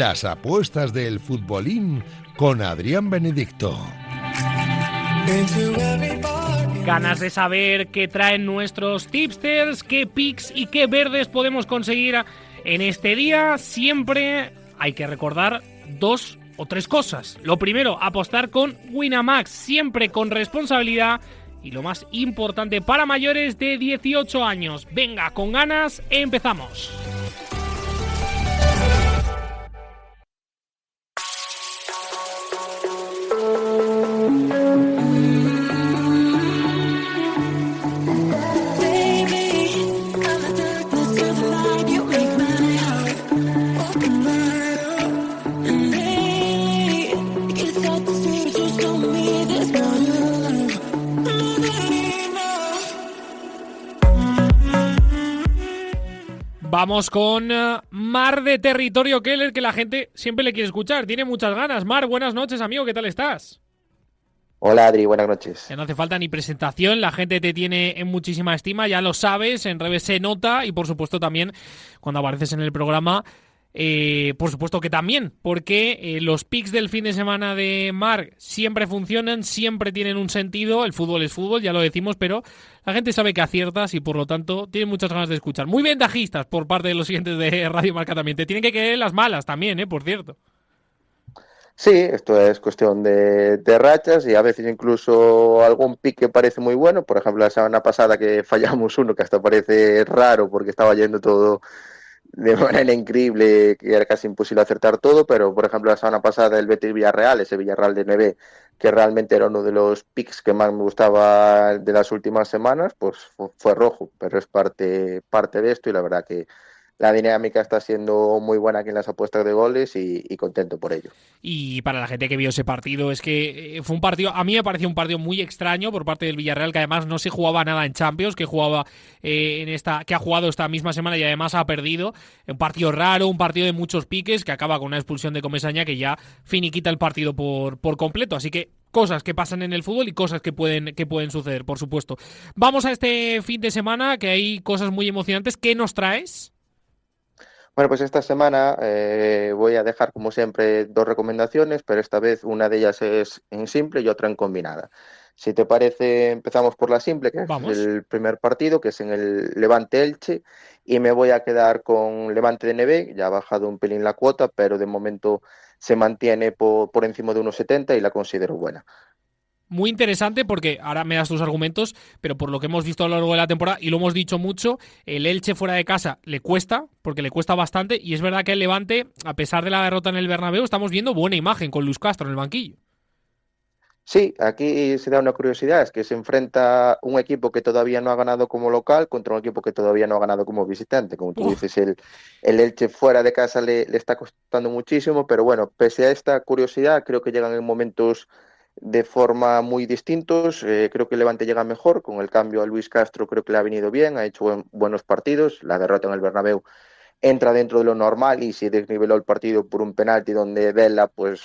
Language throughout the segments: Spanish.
Las apuestas del futbolín con Adrián Benedicto. Ganas de saber qué traen nuestros tipsters, qué picks y qué verdes podemos conseguir en este día. Siempre hay que recordar 2 o 3 cosas. Lo primero, apostar con Winamax, siempre con responsabilidad. Y lo más importante, para mayores de 18 años. Venga, con ganas, empezamos. Vamos con Mar de Territorio Keller, que la gente siempre le quiere escuchar. Tiene muchas ganas. Mar, buenas noches, amigo. ¿Qué tal estás? Hola, Adri. Buenas noches. Ya no hace falta ni presentación. La gente te tiene en muchísima estima. Ya lo sabes. En Revés se nota. Y, por supuesto, también cuando apareces en el programa, por supuesto que también. Porque los picks del fin de semana de Mar siempre funcionan, siempre tienen un sentido. El fútbol es fútbol, ya lo decimos, pero la gente sabe que aciertas y por lo tanto tiene muchas ganas de escuchar. Muy ventajistas por parte de los siguientes de Radio Marca también. Te tienen que querer las malas también, por cierto. Sí, esto es cuestión de rachas y a veces incluso algún pick que parece muy bueno. Por ejemplo, la semana pasada que fallamos uno que hasta parece raro porque estaba yendo todo de manera increíble, que era casi imposible acertar todo, pero por ejemplo la semana pasada el Betis Villarreal, ese Villarreal de 9, que realmente era uno de los picks que más me gustaba de las últimas semanas, pues fue rojo, pero es parte de esto y la verdad que la dinámica está siendo muy buena aquí en las apuestas de goles y contento por ello. Y para la gente que vio ese partido, es que fue un partido, a mí me pareció un partido muy extraño por parte del Villarreal, que además no se jugaba nada en Champions, que jugaba que ha jugado esta misma semana y además ha perdido. Un partido raro, un partido de muchos piques, que acaba con una expulsión de Comesaña que ya finiquita el partido por completo. Así que cosas que pasan en el fútbol y cosas que pueden suceder, por supuesto. Vamos a este fin de semana, que hay cosas muy emocionantes. ¿Qué nos traes? Bueno, pues esta semana voy a dejar, como siempre, 2 recomendaciones, pero esta vez una de ellas es en simple y otra en combinada. Si te parece, empezamos por la simple, que Vamos. es el primer partido, que es en el Levante-Elche, y me voy a quedar con Levante de Neve. Ya ha bajado un pelín la cuota, pero de momento se mantiene por encima de 1,70 y la considero buena. Muy interesante porque ahora me das tus argumentos, pero por lo que hemos visto a lo largo de la temporada, y lo hemos dicho mucho, el Elche fuera de casa le cuesta, porque le cuesta bastante, y es verdad que el Levante, a pesar de la derrota en el Bernabéu, estamos viendo buena imagen con Luis Castro en el banquillo. Sí, aquí se da una curiosidad, es que se enfrenta un equipo que todavía no ha ganado como local contra un equipo que todavía no ha ganado como visitante. Como tú dices, el Elche fuera de casa le está costando muchísimo, pero bueno, pese a esta curiosidad, creo que llegan en momentos de forma muy distintos. Creo que el Levante llega mejor, con el cambio a Luis Castro creo que le ha venido bien, ha hecho buenos partidos. La derrota en el Bernabéu entra dentro de lo normal y se desniveló el partido por un penalti donde Vela pues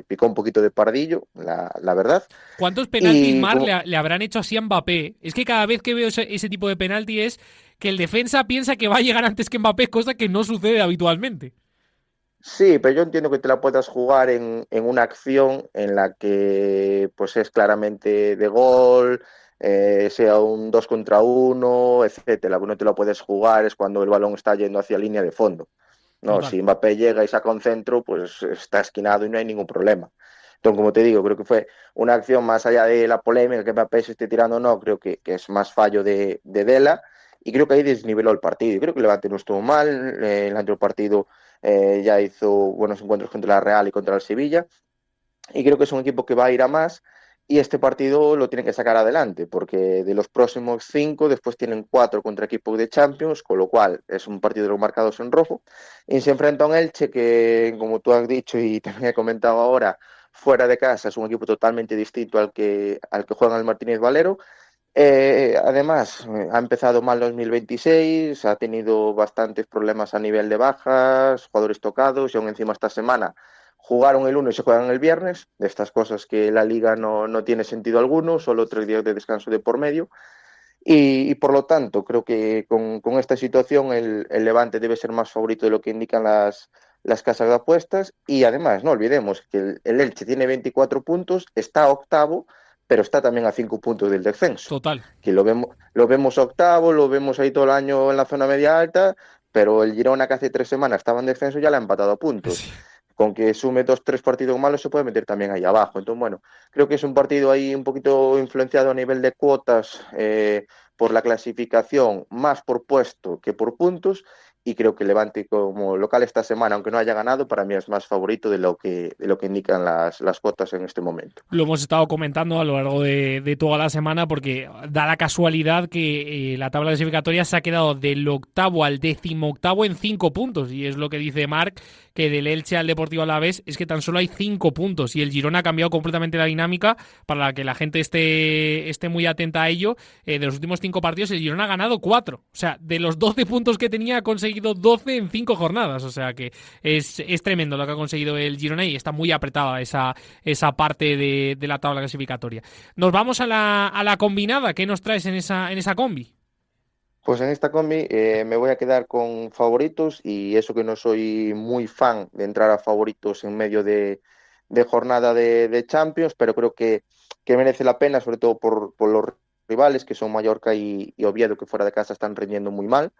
picó un poquito de pardillo, la verdad. ¿Cuántos penaltis, Mar, como... le habrán hecho así a Mbappé? Es que cada vez que veo ese tipo de penalti es que el defensa piensa que va a llegar antes que Mbappé, cosa que no sucede habitualmente. Sí, pero yo entiendo que te la puedas jugar en una acción en la que pues es claramente de gol, sea un 2 contra 1, etcétera. No te lo puedes jugar es cuando el balón está yendo hacia línea de fondo. No, Total. si Mbappé llega y saca un centro, pues está esquinado y no hay ningún problema. Entonces, como te digo, creo que fue una acción más allá de la polémica que Mbappé se esté tirando o no, creo que es más fallo de Dela y creo que ahí desniveló el partido. Y creo que el Levante no estuvo mal, el anterior partido ya hizo buenos encuentros contra la Real y contra el Sevilla y creo que es un equipo que va a ir a más y este partido lo tienen que sacar adelante porque de los próximos 5 después tienen 4 contra equipos de Champions, con lo cual es un partido de los marcados en rojo y se enfrenta a un Elche que, como tú has dicho y también he comentado ahora, fuera de casa es un equipo totalmente distinto al que juega el Martínez Valero. Además, ha empezado mal 2026, ha tenido bastantes problemas a nivel de bajas, jugadores tocados y aún encima esta semana jugaron el lunes y se juegan el viernes, de estas cosas que la liga no tiene sentido alguno, solo 3 días de descanso de por medio y por lo tanto creo que con esta situación el Levante debe ser más favorito de lo que indican las casas de apuestas. Y además, no olvidemos que el Elche tiene 24 puntos, está octavo, pero está también a 5 puntos del descenso. Total. Que lo vemos octavo, lo vemos ahí todo el año en la zona media alta, pero el Girona, que hace 3 semanas estaba en descenso, ya le ha empatado a puntos. Sí. Con que sume 2, 3 partidos malos se puede meter también ahí abajo. Entonces, bueno, creo que es un partido ahí un poquito influenciado a nivel de cuotas por la clasificación, más por puesto que por puntos, y creo que Levante como local esta semana, aunque no haya ganado, para mí es más favorito de lo que indican las cuotas en este momento. Lo hemos estado comentando a lo largo de toda la semana porque da la casualidad que la tabla clasificatoria se ha quedado del octavo al 18º en 5 puntos, y es lo que dice Marc, que del Elche al Deportivo Alavés es que tan solo hay 5 puntos, y el Girona ha cambiado completamente la dinámica para que la gente esté muy atenta a ello. De los últimos 5 partidos el Girona ha ganado 4, o sea, de los 12 puntos que tenía ha conseguido 12 en 5 jornadas, o sea que es tremendo lo que ha conseguido el Girona, y está muy apretada esa parte de la tabla clasificatoria. Nos vamos a la combinada. ¿Qué nos traes en esa combi? Pues en esta combi me voy a quedar con favoritos, y eso que no soy muy fan de entrar a favoritos en medio de jornada de Champions, pero creo que merece la pena, sobre todo por los rivales, que son Mallorca y Oviedo, que fuera de casa están rindiendo muy mal.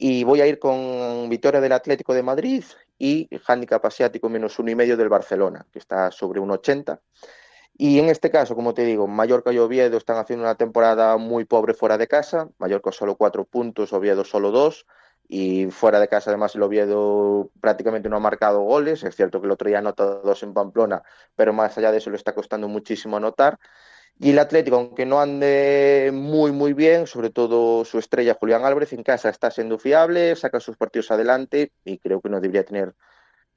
Y voy a ir con victoria del Atlético de Madrid y handicap asiático -1,5 del Barcelona, que está sobre 1,80. Y en este caso, como te digo, Mallorca y Oviedo están haciendo una temporada muy pobre fuera de casa. Mallorca solo 4 puntos, Oviedo solo 2. Y fuera de casa, además, el Oviedo prácticamente no ha marcado goles. Es cierto que el otro día anotó 2 en Pamplona, pero más allá de eso le está costando muchísimo anotar. Y el Atlético, aunque no ande muy, muy bien, sobre todo su estrella Julián Álvarez en casa está siendo fiable, saca sus partidos adelante, y creo que no debería tener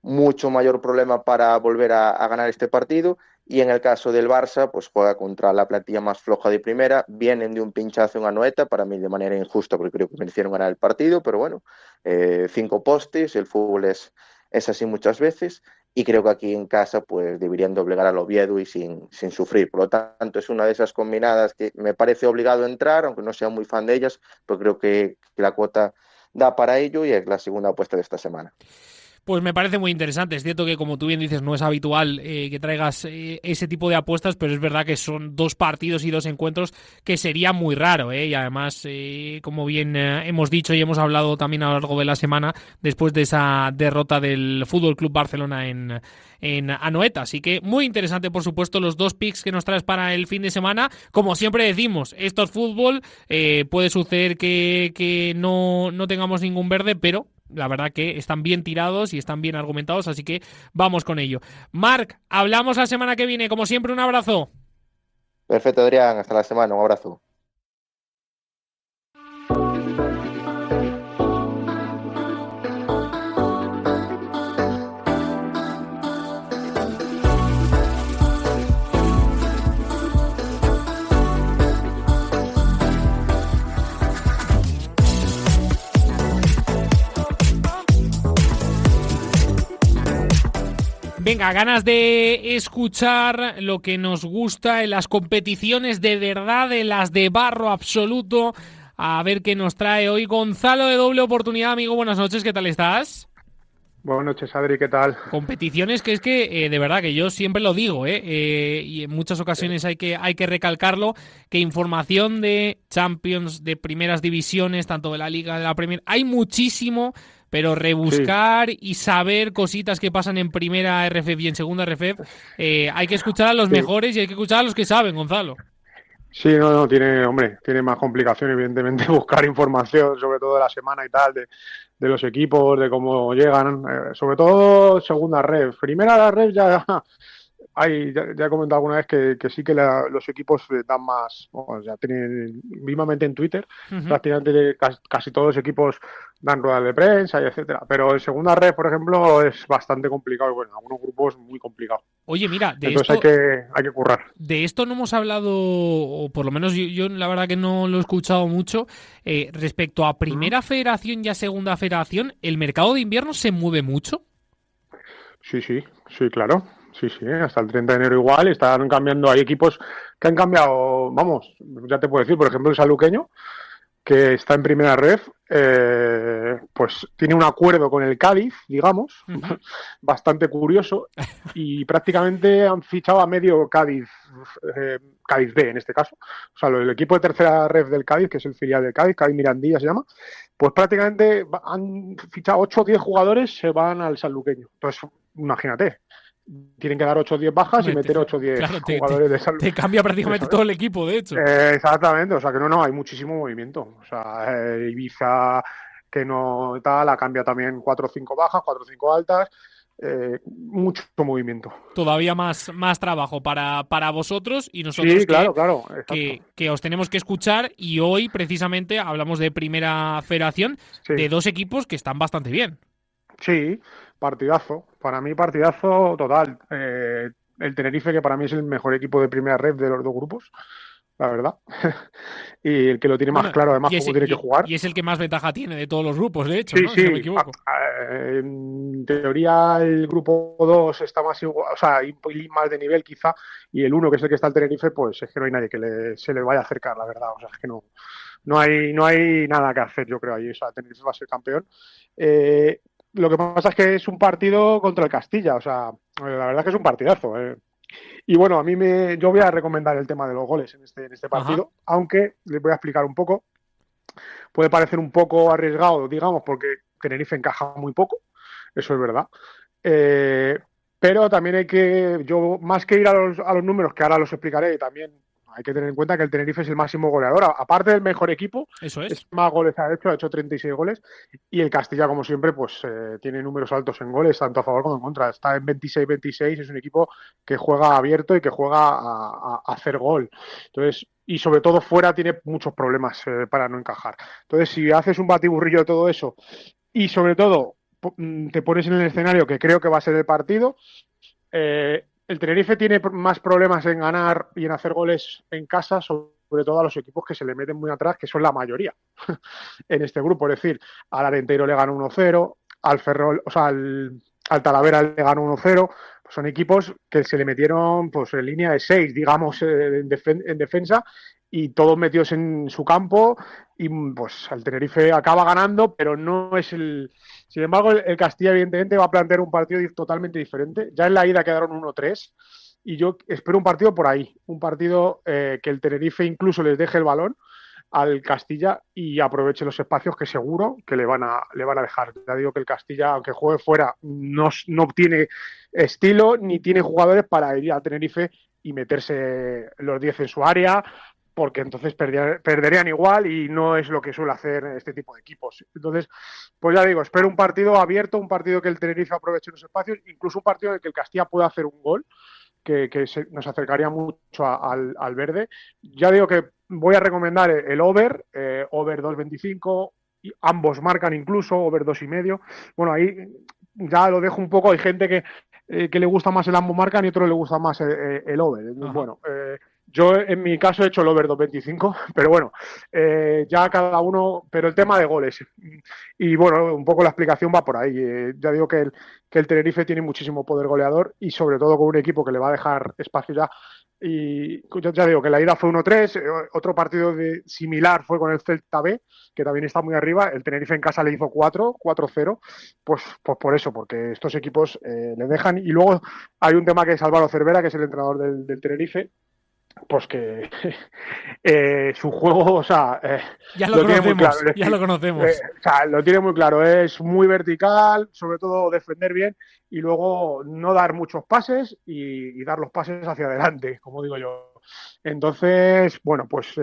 mucho mayor problema para volver a ganar este partido. Y en el caso del Barça, pues juega contra la plantilla más floja de primera, vienen de un pinchazo en Anoeta, para mí de manera injusta porque creo que merecieron ganar el partido, pero bueno, 5 postes, el fútbol es así muchas veces, y creo que aquí en casa pues deberían doblegar al Oviedo y sin sufrir. Por lo tanto, es una de esas combinadas que me parece obligado a entrar, aunque no sea muy fan de ellas, pero creo que la cuota da para ello, y es la segunda apuesta de esta semana. Pues me parece muy interesante. Es cierto que, como tú bien dices, no es habitual que traigas ese tipo de apuestas, pero es verdad que son 2 partidos y 2 encuentros que sería muy raro, y además, como bien hemos dicho y hemos hablado también a lo largo de la semana, después de esa derrota del Fútbol Club Barcelona en Anoeta. Así que muy interesante, por supuesto, los 2 picks que nos traes para el fin de semana. Como siempre decimos, esto es fútbol, puede suceder que no tengamos ningún verde, pero la verdad que están bien tirados y están bien argumentados, así que vamos con ello. Marc, hablamos la semana que viene. Como siempre, un abrazo. Perfecto, Adrián. Hasta la semana. Un abrazo. Venga, ganas de escuchar lo que nos gusta en las competiciones de verdad, en las de barro absoluto. A ver qué nos trae hoy Gonzalo de Doble Oportunidad. Amigo, buenas noches, ¿qué tal estás? Buenas noches, Adri, ¿qué tal? Competiciones que es que, de verdad, que yo siempre lo digo, y en muchas ocasiones hay que recalcarlo, que información de Champions, de primeras divisiones, tanto de la Liga, de la Premier, hay muchísimo, pero rebuscar y saber cositas que pasan en primera RFF y en segunda RFF, hay que escuchar a los mejores y hay que escuchar a los que saben, Gonzalo. Sí, no, tiene más complicación, evidentemente, buscar información, sobre todo de la semana y tal, de los equipos, de cómo llegan, sobre todo segunda ref. Primera ref ya he comentado alguna vez que sí que los equipos dan más, ya tienen vivamente en Twitter, prácticamente casi todos los equipos dan ruedas de prensa y etcétera, pero en segunda red, por ejemplo, es bastante complicado, y bueno, en algunos grupos muy complicado. Oye, mira, entonces hay que currar. De esto no hemos hablado, o por lo menos yo la verdad que no lo he escuchado mucho, respecto a primera federación y a segunda federación, ¿el mercado de invierno se mueve mucho? Sí, claro. Sí, hasta el 30 de enero igual, están cambiando, hay equipos que han cambiado, vamos, ya te puedo decir, por ejemplo, el Saluqueño, que está en primera ref, pues tiene un acuerdo con el Cádiz, digamos, bastante curioso, y prácticamente han fichado a medio Cádiz, Cádiz B en este caso. O sea, el equipo de tercera ref del Cádiz, que es el filial del Cádiz, Cádiz Mirandilla se llama, pues prácticamente han fichado 8 o 10 jugadores, se van al sanluqueño. Entonces, imagínate. Tienen que dar 8 o 10 bajas y meter 8 o 10 jugadores de salud. Te cambia prácticamente todo el equipo, de hecho. Exactamente, o sea que no, hay muchísimo movimiento. O sea, Ibiza, que no tal, la cambia también 4 o 5 bajas, 4 o 5 altas. Mucho movimiento. Todavía más trabajo para vosotros y nosotros, sí, claro, que os tenemos que escuchar, y hoy precisamente hablamos de Primera Federación, de 2 equipos que están bastante bien. Sí, partidazo. Para mí, partidazo total. El Tenerife, que para mí es el mejor equipo de primera ref de los 2 grupos, la verdad. Y el que lo tiene más claro, además, cómo tiene que jugar. Y es el que más ventaja tiene de todos los grupos, de hecho, sí, ¿no? Sí. Si no me equivoco. En teoría, el grupo 2 está más igual, o sea, un poquito más de nivel quizá, y el 1, que es el que está el Tenerife, pues es que no hay nadie que se le vaya a acercar, la verdad. O sea, es que no hay nada que hacer, yo creo, ahí. O sea, Tenerife va a ser campeón. Lo que pasa es que es un partido contra el Castilla, o sea, la verdad es que es un partidazo. Y bueno, yo voy a recomendar el tema de los goles en este partido, aunque les voy a explicar un poco. Puede parecer un poco arriesgado, digamos, porque Tenerife encaja muy poco, eso es verdad. Pero también yo más que ir a los números, que ahora los explicaré, también hay que tener en cuenta que el Tenerife es el máximo goleador. Aparte del mejor equipo, eso es más goles ha hecho 36 goles. Y el Castilla, como siempre, pues tiene números altos en goles, tanto a favor como en contra. Está en 26-26, es un equipo que juega abierto y que juega a hacer gol. Entonces, y sobre todo fuera tiene muchos problemas para no encajar. Entonces, si haces un batiburrillo de todo eso y sobre todo te pones en el escenario que creo que va a ser el partido, el Tenerife tiene más problemas en ganar y en hacer goles en casa, sobre todo a los equipos que se le meten muy atrás, que son la mayoría en este grupo. Es decir, al Arenteiro le ganó 1-0, al Ferrol, o sea, al Talavera le ganó 1-0. Pues son equipos que se le metieron pues en línea de 6, digamos, en defensa, y todos metidos en su campo, y pues el Tenerife acaba ganando, pero no es el... Sin embargo, el Castilla evidentemente va a plantear un partido totalmente diferente. Ya en la ida quedaron 1-3, y yo espero un partido por ahí, un partido que el Tenerife incluso les deje el balón al Castilla y aproveche los espacios que seguro que le van a dejar. Ya digo que el Castilla, aunque juegue fuera, no tiene estilo ni tiene jugadores para ir a Tenerife y meterse los 10 en su área, porque entonces perderían igual, y no es lo que suele hacer este tipo de equipos. Entonces, pues ya digo, espero un partido abierto, un partido que el Tenerife aproveche los espacios, incluso un partido en el que el Castilla pueda hacer un gol, que nos acercaría mucho al verde. Ya digo que voy a recomendar el over 2.25, y ambos marcan incluso, over 2.5. Bueno, ahí ya lo dejo un poco, hay gente que le gusta más el ambos marcan y otro le gusta más el over. Bueno, yo en mi caso he hecho el over 2.25, pero bueno, ya cada uno, pero el tema de goles. Y bueno, un poco la explicación va por ahí. Ya digo que el Tenerife tiene muchísimo poder goleador, y sobre todo con un equipo que le va a dejar espacio ya. Y ya digo que la ida fue 1-3, otro partido similar fue con el Celta B, que también está muy arriba. El Tenerife en casa le hizo 4-0, pues por eso, porque estos equipos le dejan. Y luego hay un tema que es Álvaro Cervera, que es el entrenador del Tenerife, pues que su juego, o sea, ya lo conocemos, tiene muy claro. Ya lo conocemos. O sea, lo tiene muy claro, es muy vertical, sobre todo defender bien y luego no dar muchos pases y dar los pases hacia adelante, como digo yo. Entonces, bueno, pues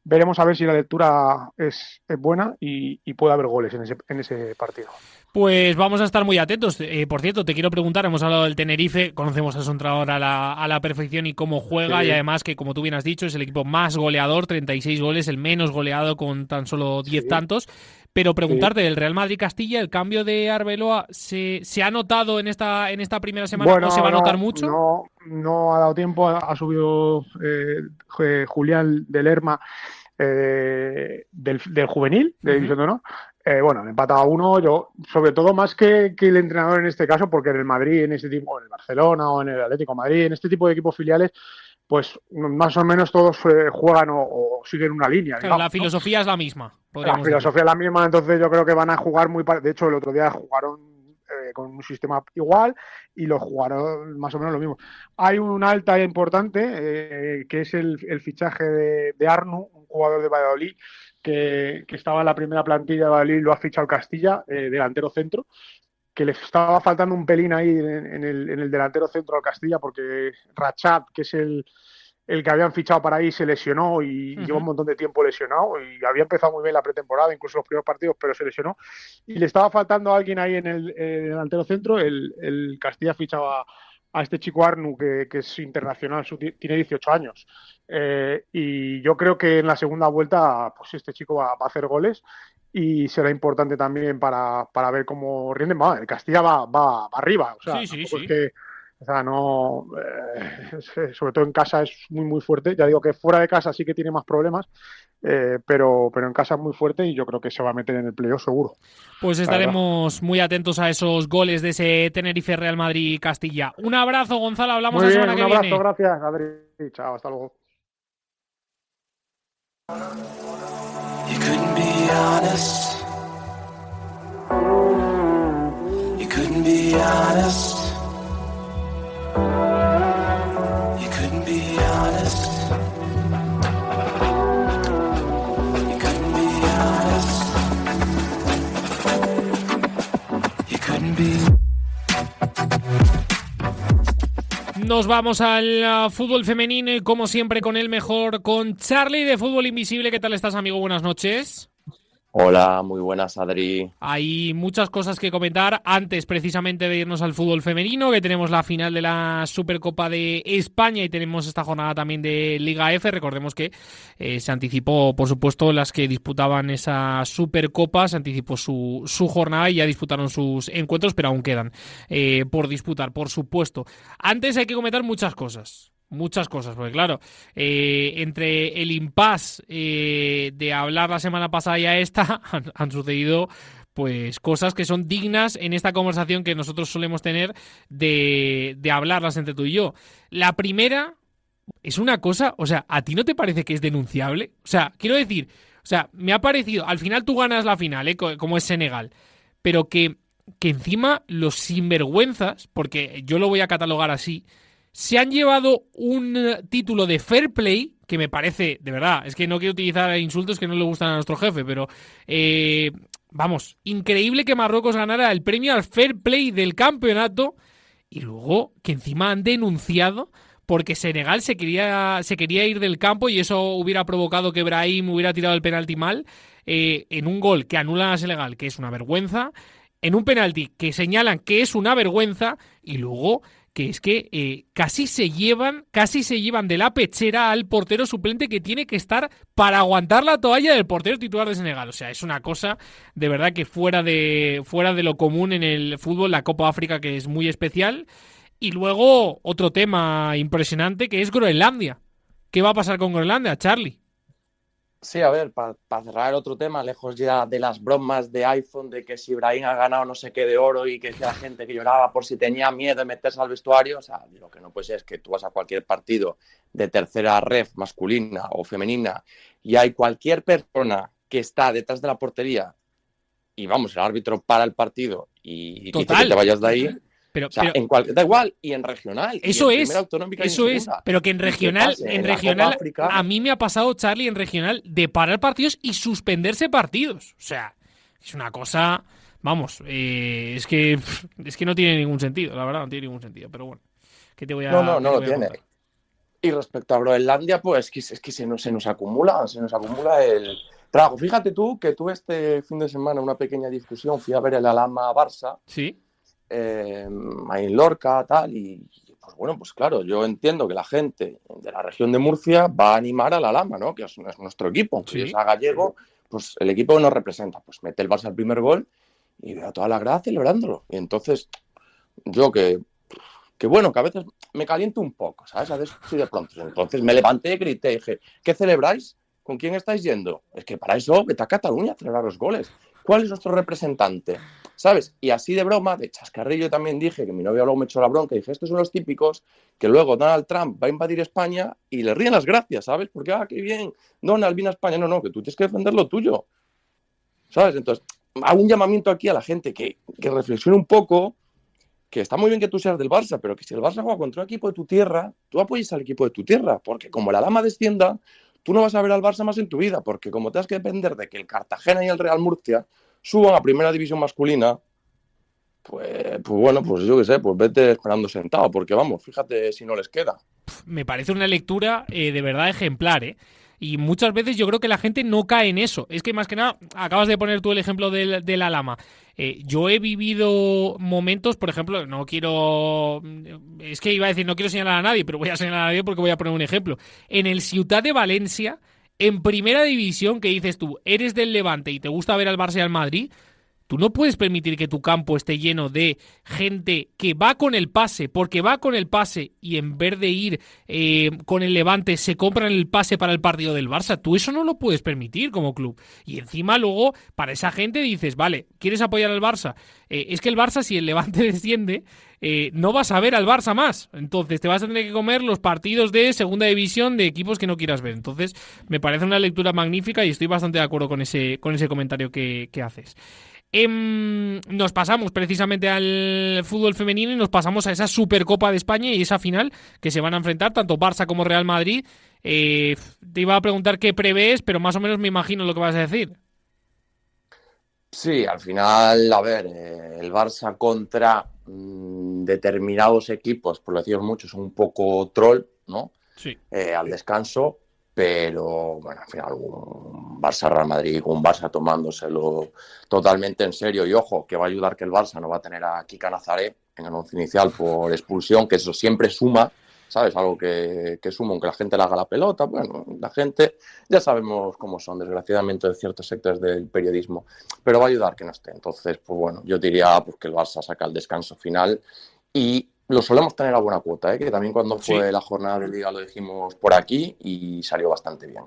veremos a ver si la lectura es buena y puede haber goles en ese partido. Pues vamos a estar muy atentos. Por cierto, te quiero preguntar, hemos hablado del Tenerife, conocemos a su entrenador a la perfección y cómo juega, y además que, como tú bien has dicho, es el equipo más goleador, 36 goles, el menos goleado con tan solo 10 tantos. Pero preguntarte, del Real Madrid-Castilla, ¿el cambio de Arbeloa se ha notado en esta primera semana? Bueno, ¿O se va a notar mucho? No ha dado tiempo, ha subido Julián de Lerma del juvenil, de División de Honor. Bueno, han empatado a 1. Yo, sobre todo, más que el entrenador en este caso, porque en el Madrid, en este tipo, en el Barcelona o en el Atlético de Madrid, en este tipo de equipos filiales, pues más o menos todos juegan o siguen una línea. Claro, Digamos, la filosofía es la misma. La filosofía es la misma, entonces yo creo que van a jugar de hecho, el otro día jugaron con un sistema igual y lo jugaron más o menos lo mismo. Hay un alta importante que es el fichaje de Arnu, un jugador de Valladolid que estaba en la primera plantilla de Valladolid, lo ha fichado el Castilla, delantero centro, que le estaba faltando un pelín ahí en el delantero centro al Castilla, porque Rachat, que es el que habían fichado para ahí, se lesionó y lleva un montón de tiempo lesionado y había empezado muy bien la pretemporada, incluso los primeros partidos, pero se lesionó y le estaba faltando a alguien ahí en el delantero centro. El Castilla fichaba a este chico Arnu, que es internacional, tiene 18 años, y yo creo que en la segunda vuelta pues este chico va a hacer goles y será importante también para ver cómo rinden. El Castilla va arriba, o sea, sí. Es que, o sea, no, sobre todo en casa es muy muy fuerte. Ya digo que fuera de casa sí que tiene más problemas, pero en casa es muy fuerte y yo creo que se va a meter en el playoff seguro. Pues estaremos muy atentos a esos goles de ese Tenerife Real Madrid Castilla. Un abrazo, Gonzalo, hablamos la semana que viene. Un abrazo, gracias, Adri. Chao, hasta luego. You couldn't be honest. You couldn't be honest. You couldn't be honest. You couldn't be honest. You couldn't be. Nos vamos al fútbol femenino y como siempre con el mejor, con Charlie de Fútbol Invisible. ¿Qué tal estás, amigo? Buenas noches. Hola, muy buenas, Adri. Hay muchas cosas que comentar antes precisamente de irnos al fútbol femenino, que tenemos la final de la Supercopa de España y tenemos esta jornada también de Liga F. Recordemos que se anticipó, por supuesto, las que disputaban esa Supercopa, se anticipó su jornada y ya disputaron sus encuentros, pero aún quedan por disputar, por supuesto. Antes hay que comentar muchas cosas, porque claro, entre el impasse de hablar la semana pasada y a esta han sucedido pues cosas que son dignas en esta conversación que nosotros solemos tener de hablarlas entre tú y yo. La primera es una cosa, o sea, ¿a ti no te parece que es denunciable? O sea, quiero decir, o sea, me ha parecido, al final tú ganas la final, como es Senegal, pero que encima los sinvergüenzas, porque yo lo voy a catalogar así, se han llevado un título de fair play, que me parece, de verdad, es que no quiero utilizar insultos que no le gustan a nuestro jefe, pero vamos, increíble que Marruecos ganara el premio al fair play del campeonato y luego que encima han denunciado porque Senegal se quería ir del campo y eso hubiera provocado que Brahim hubiera tirado el penalti mal, en un gol que anula a Senegal, que es una vergüenza, en un penalti que señalan que es una vergüenza y luego que es que casi se llevan de la pechera al portero suplente que tiene que estar para aguantar la toalla del portero titular de Senegal. O sea, es una cosa de verdad que fuera de lo común en el fútbol, la Copa África, que es muy especial. Y luego otro tema impresionante que es Groenlandia. ¿Qué va a pasar con Groenlandia, Charlie? Sí, a ver, para cerrar otro tema, lejos ya de las bromas de iPhone, de que si Ibrahim ha ganado no sé qué de oro y que la gente que lloraba por si tenía miedo de meterse al vestuario, o sea, lo que no puede ser es que tú vas a cualquier partido de tercera ref masculina o femenina y hay cualquier persona que está detrás de la portería y vamos, el árbitro para el partido y dice que te vayas de ahí. Pero, o sea, da igual, y en regional. Eso y en eso es, pero que en regional a mí me ha pasado, Charlie, en regional, de parar partidos y suspenderse partidos. O sea, es una cosa, vamos, es que no tiene ningún sentido, la verdad, no tiene ningún sentido, pero bueno, ¿qué te voy a No lo tiene. Y respecto a Groenlandia, pues es que se nos acumula el trabajo. Fíjate tú que tuve este fin de semana una pequeña discusión, fui a ver el Alhama Barça. Sí. Ahí en Lorca, tal, y pues bueno, pues claro, yo entiendo que la gente de la región de Murcia va a animar a la Lama, ¿no? Que es nuestro equipo, aunque sí. Es a gallego, pues el equipo que nos representa, pues mete el Barça el primer gol y veo a toda la grada celebrándolo. Y entonces, yo que bueno, que a veces me caliento un poco, ¿sabes? A veces sí de pronto. Entonces me levanté, grité y dije, ¿qué celebráis? ¿Con quién estáis yendo? Es que para eso vete a Cataluña a celebrar los goles. ¿Cuál es nuestro representante? ¿Sabes? Y así de broma, de chascarrillo también dije, que mi novia luego me echó la bronca, y dije, estos son los típicos que luego Donald Trump va a invadir España y le ríen las gracias, ¿sabes? Porque, qué bien, Donald viene a España. No, que tú tienes que defender lo tuyo, ¿sabes? Entonces, hago un llamamiento aquí a la gente que reflexione un poco, que está muy bien que tú seas del Barça, pero que si el Barça juega contra un equipo de tu tierra, tú apoyes al equipo de tu tierra, porque como la Lama descienda, tú no vas a ver al Barça más en tu vida, porque como tengas que depender de que el Cartagena y el Real Murcia suban a primera división masculina, pues bueno, pues yo qué sé, pues vete esperando sentado, porque vamos, fíjate si no les queda. Me parece una lectura de verdad ejemplar, ¿eh? Y muchas veces yo creo que la gente no cae en eso. Es que más que nada, acabas de poner tú el ejemplo de la Lama. Yo he vivido momentos, por ejemplo, no quiero... Es que iba a decir, no quiero señalar a nadie, pero voy a señalar a nadie porque voy a poner un ejemplo. En el Ciutat de Valencia, en primera división, que dices tú, eres del Levante y te gusta ver al Barça y al Madrid, tú no puedes permitir que tu campo esté lleno de gente que va con el pase, porque va con el pase y en vez de ir con el Levante se compran el pase para el partido del Barça. Tú eso no lo puedes permitir como club. Y encima luego, para esa gente dices, vale, ¿quieres apoyar al Barça? Es que el Barça, si el Levante desciende, no vas a ver al Barça más. Entonces te vas a tener que comer los partidos de segunda división de equipos que no quieras ver. Entonces me parece una lectura magnífica y estoy bastante de acuerdo con ese comentario que haces. Nos pasamos precisamente al fútbol femenino y nos pasamos a esa Supercopa de España y esa final que se van a enfrentar tanto Barça como Real Madrid. Te iba a preguntar qué prevés, pero más o menos me imagino lo que vas a decir. Sí, al final, a ver, el Barça contra determinados equipos, por lo decimos muchos, un poco troll, ¿no? Sí. Al descanso, pero bueno, al final un Barça-Real Madrid, un Barça tomándoselo totalmente en serio, y ojo, que va a ayudar que el Barça no va a tener a Kika Nazaré en el once inicial por expulsión, que eso siempre suma, ¿sabes? Algo que suma, aunque la gente le haga la pelota. Bueno, la gente ya sabemos cómo son, desgraciadamente, de ciertos sectores del periodismo, pero va a ayudar que no esté. Entonces, pues bueno, yo diría pues, que el Barça saca el descanso final y lo solemos tener a buena cuota, que también cuando fue la jornada de Liga lo dijimos por aquí y salió bastante bien.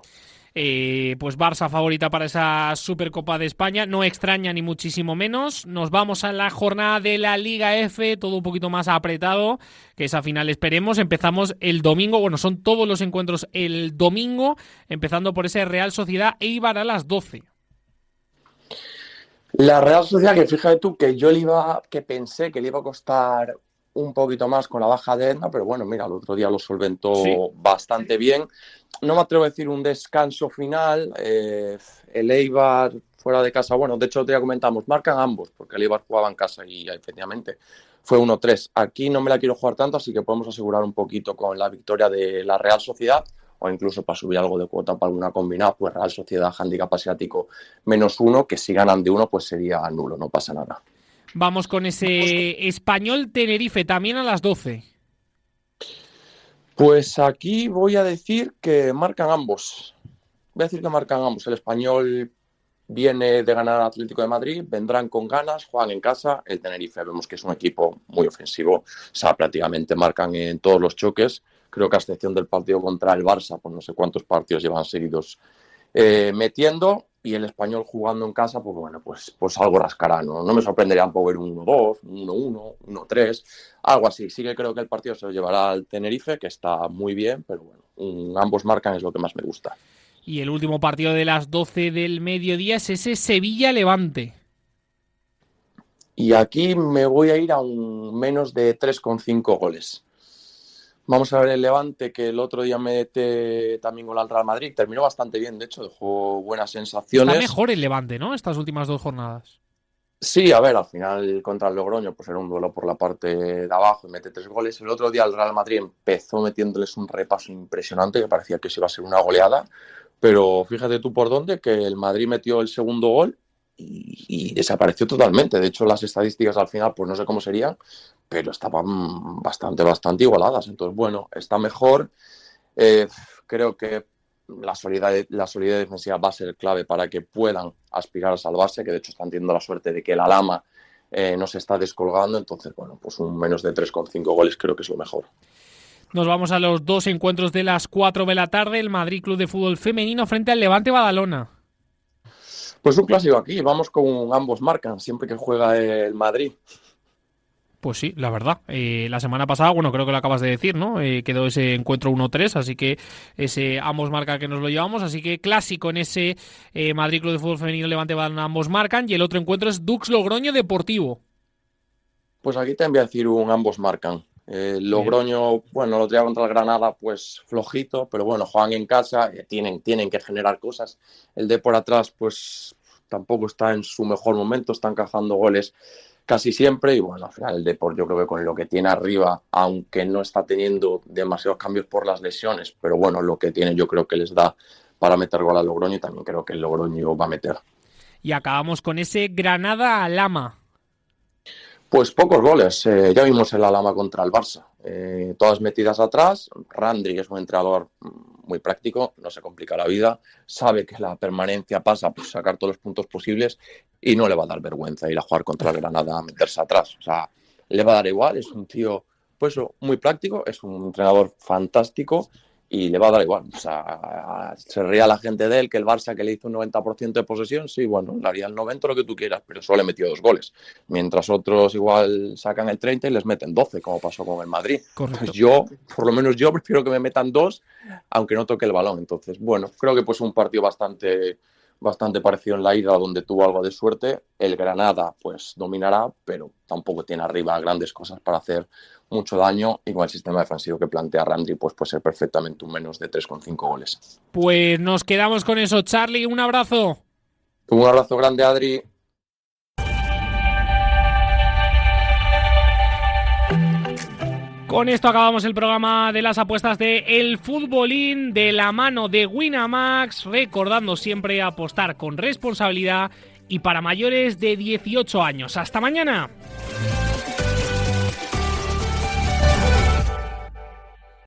Pues Barça favorita para esa Supercopa de España, no extraña ni muchísimo menos. Nos vamos a la jornada de la Liga F, todo un poquito más apretado, que esa final esperemos. Empezamos el domingo, bueno, son todos los encuentros el domingo, empezando por ese Real Sociedad Eibar a las 12. La Real Sociedad, que fíjate tú que pensé que le iba a costar un poquito más con la baja de Edna, pero bueno, mira, el otro día lo solventó bastante bien. No me atrevo a decir un descanso final. El Eibar fuera de casa, bueno, de hecho ya comentamos, marcan ambos, porque el Eibar jugaba en casa y efectivamente fue 1-3. Aquí no me la quiero jugar tanto, así que podemos asegurar un poquito con la victoria de la Real Sociedad, o incluso para subir algo de cuota para alguna combinada, pues Real Sociedad, handicap asiático -1, que si ganan de 1 pues sería nulo, no pasa nada. Vamos con ese Español Tenerife, también a las 12. Pues aquí voy a decir que marcan ambos. Voy a decir que marcan ambos. El Español viene de ganar al Atlético de Madrid, vendrán con ganas, juegan en casa. El Tenerife vemos que es un equipo muy ofensivo, o sea, prácticamente marcan en todos los choques. Creo que a excepción del partido contra el Barça, pues no sé cuántos partidos llevan seguidos metiendo. Y el Español jugando en casa, pues bueno, pues algo rascará, ¿no? No me sorprendería un poco ver un 1-2, un 1-1, 1-3, algo así. Sí que creo que el partido se lo llevará al Tenerife, que está muy bien, pero bueno, ambos marcan es lo que más me gusta. Y el último partido de las 12 del mediodía es ese Sevilla-Levante. Y aquí me voy a ir a un menos de 3,5 goles. Vamos a ver el Levante, que el otro día mete también gol al Real Madrid. Terminó bastante bien, de hecho, dejó buenas sensaciones. Está mejor el Levante, ¿no? Estas últimas 2 jornadas. Sí, a ver, al final contra el Logroño pues era un duelo por la parte de abajo y mete 3 goles. El otro día el Real Madrid empezó metiéndoles un repaso impresionante que parecía que se iba a ser una goleada. Pero fíjate tú por dónde, que el Madrid metió el segundo gol y desapareció totalmente. De hecho, las estadísticas al final, pues no sé cómo serían, pero estaban bastante igualadas. Entonces, bueno, está mejor. Creo que la solidez defensiva va a ser clave para que puedan aspirar a salvarse, que de hecho están teniendo la suerte de que la Lama no se está descolgando. Entonces, bueno, pues un menos de 3,5 goles creo que es lo mejor. Nos vamos a los dos encuentros de las 4 de la tarde. El Madrid Club de Fútbol Femenino frente al Levante Badalona. Pues un clásico aquí, vamos con ambos marcan, siempre que juega el Madrid. Pues sí, la verdad. La semana pasada, bueno, creo que lo acabas de decir, ¿no? Quedó ese encuentro 1-3, así que ese ambos marcan que nos lo llevamos. Así que clásico en ese Madrid Club de Fútbol Femenino Levante Badalona, ambos marcan. Y el otro encuentro es Dux Logroño Deportivo. Pues aquí te voy a decir un ambos marcan. Logroño, bueno, el otro día contra el Granada, pues flojito, pero bueno, juegan en casa, tienen que generar cosas. El de por atrás, pues tampoco está en su mejor momento, está encajando goles casi siempre. Y bueno, al final el Depor, yo creo que con lo que tiene arriba, aunque no está teniendo demasiados cambios por las lesiones, pero bueno, lo que tiene yo creo que les da para meter gol al Logroño, y también creo que el Logroño va a meter. Y acabamos con ese Granada-Alhama. Pues pocos goles, ya vimos el Alhama contra el Barça, todas metidas atrás. Randri es un entrenador muy práctico, no se complica la vida, sabe que la permanencia pasa por sacar todos los puntos posibles y no le va a dar vergüenza ir a jugar contra el Granada a meterse atrás, o sea, le va a dar igual, es un tío pues muy práctico, es un entrenador fantástico y le va a dar igual. O sea, se ría la gente de él, que el Barça que le hizo un 90% de posesión, sí, bueno, le haría el 90% lo que tú quieras, pero solo le metió 2 goles. Mientras otros igual sacan el 30 y les meten 12, como pasó con el Madrid. Pues yo, por lo menos yo, prefiero que me metan 2, aunque no toque el balón. Entonces, bueno, creo que pues un partido bastante parecido en la ida, donde tuvo algo de suerte. El Granada pues dominará, pero tampoco tiene arriba grandes cosas para hacer mucho daño, y con el sistema defensivo que plantea Randri pues puede ser perfectamente un menos de 3,5 goles. Pues nos quedamos con eso, Charlie, un abrazo. Un abrazo grande, Adri. Con esto acabamos el programa de las apuestas de El Futbolín de la mano de Winamax, recordando siempre apostar con responsabilidad y para mayores de 18 años. ¡Hasta mañana!